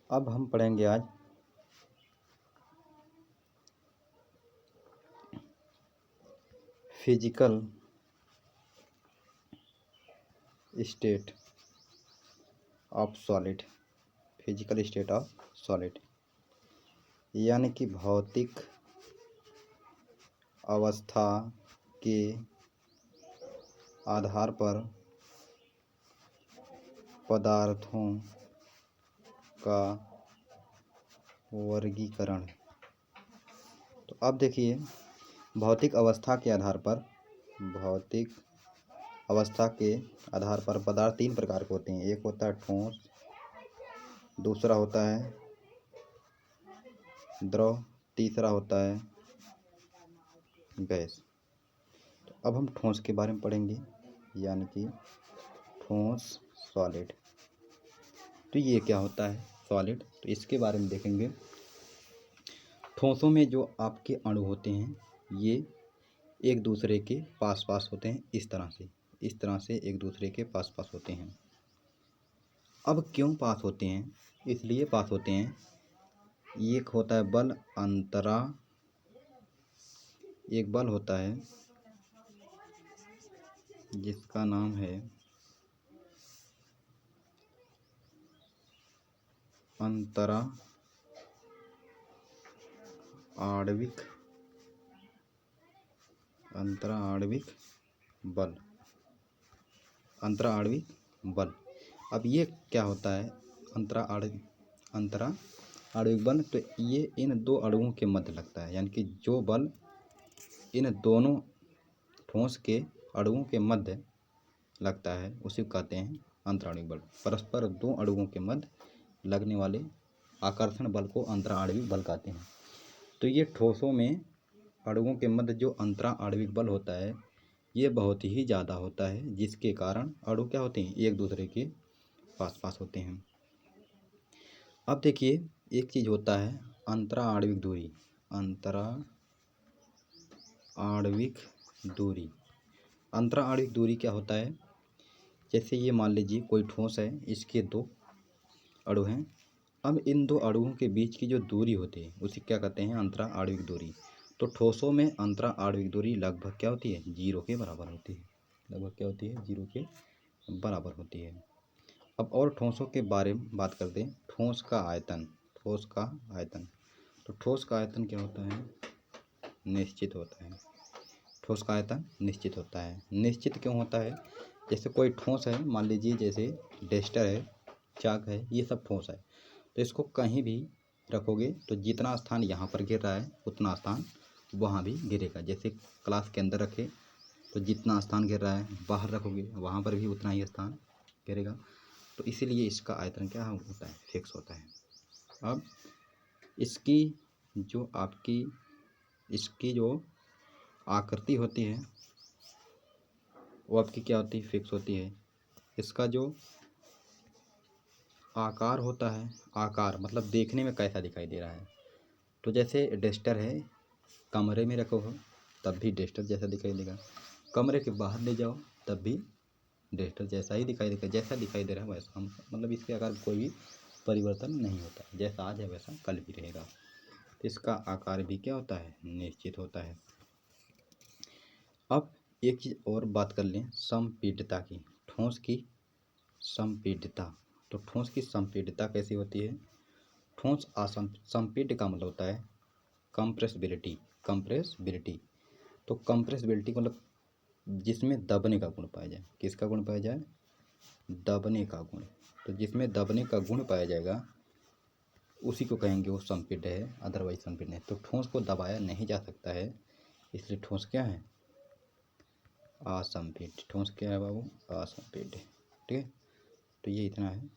अब हम पढ़ेंगे आज physical state of solid. Physical state of solid यानी कि भौतिक अवस्था के आधार पर पदार्थों का वर्गीकरण। तो अब देखिए, भौतिक अवस्था के आधार पर पदार्थ तीन प्रकार के होते हैं। एक होता है ठोस, दूसरा होता है द्रव, तीसरा होता है गैस। तो अब हम ठोस के बारे में पढ़ेंगे, यानी कि ठोस सॉलिड। तो ये क्या होता है सॉलिड, तो इसके बारे में देखेंगे। ठोसों में जो आपके अणु होते हैं ये एक दूसरे के पास पास होते हैं, इस तरह से एक दूसरे के पास पास होते हैं। अब क्यों पास होते हैं? इसलिए पास होते हैं, एक होता है बल अंतरा, एक बल होता है जिसका नाम है अंतरा आणविक बल। अब ये क्या होता है अंतरा आणविक बल? तो ये इन दो अणुओं के मध्य लगता है, यानी कि जो बल इन दोनों ठोस के अणुओं के मध्य लगता है उसे कहते हैं अंतराणविक बल। परस्पर दो अणुओं के मध्य लगने वाले आकर्षण बल को अंतराणविक बल कहते हैं। तो ये ठोसों में अणुओं के मध्य जो अंतराणविक बल होता है ये बहुत ही ज़्यादा होता है, जिसके कारण अणु क्या होते हैं, एक दूसरे के पास पास होते हैं। अब देखिए, एक चीज़ होता है अंतराणविक दूरी। अंतराणविक दूरी क्या होता है? जैसे ये मान लीजिए कोई ठोस है, इसके दो अणु हैं। अब इन दो अणुओं के बीच की जो दूरी होती है उसे क्या कहते हैं, अंतराणविक दूरी। तो ठोसों में अंतराणविक दूरी लगभग क्या होती है, 0 के बराबर होती है। लगभग क्या होती है, 0 के बराबर होती है। अब और ठोसों के बारे में बात करते हैं। ठोस का आयतन। तो ठोस का आयतन क्या होता है, निश्चित होता है। ठोस का आयतन निश्चित होता है। निश्चित क्यों होता है? जैसे कोई ठोस है, मान लीजिए जैसे डेस्टर है, चाक है, ये सब ठोस है। तो इसको कहीं भी रखोगे तो जितना स्थान यहाँ पर गिर रहा है उतना स्थान वहाँ भी गिरेगा। जैसे क्लास के अंदर रखे तो जितना स्थान गिर रहा है, बाहर रखोगे वहाँ पर भी उतना ही स्थान गिरेगा। तो इसीलिए इसका आयतन क्या होता है, फिक्स होता है। अब इसकी जो आकृति होती है वो आपकी क्या होती है, फिक्स होती है। इसका जो आकार होता है, आकार मतलब देखने में कैसा दिखाई दे रहा है। तो जैसे डेस्टर है, कमरे में रखो हो तब भी डेस्टर जैसा दिखाई देगा, कमरे के बाहर ले जाओ तब भी डेस्टर जैसा ही दिखाई देगा। जैसा दिखाई दे रहा है वैसा, मतलब इसके आकार कोई भी परिवर्तन नहीं होता, जैसा आज है वैसा कल भी रहेगा। तो इसका आकार भी क्या होता है, निश्चित होता है। अब एक चीज़ और बात कर लें, संपीड्यता की। ठोस की संपीड्यता। तो ठोस की संपीड्यता कैसी होती है? ठोस संपीड्य का मतलब होता है कंप्रेसिबिलिटी। तो कंप्रेसिबिलिटी मतलब जिसमें दबने का गुण पाया जाए। किसका गुण पाया जाए, दबने का गुण। तो जिसमें दबने का गुण पाया जाएगा उसी को कहेंगे वो संपीड्य है, अदरवाइज संपीड्य है। तो ठोस को दबाया नहीं जा सकता है, इसलिए ठोस क्या है, असंपीड्य। ठोस क्या है बाबू, असंपीड्य। ठीक है, तो ये इतना है।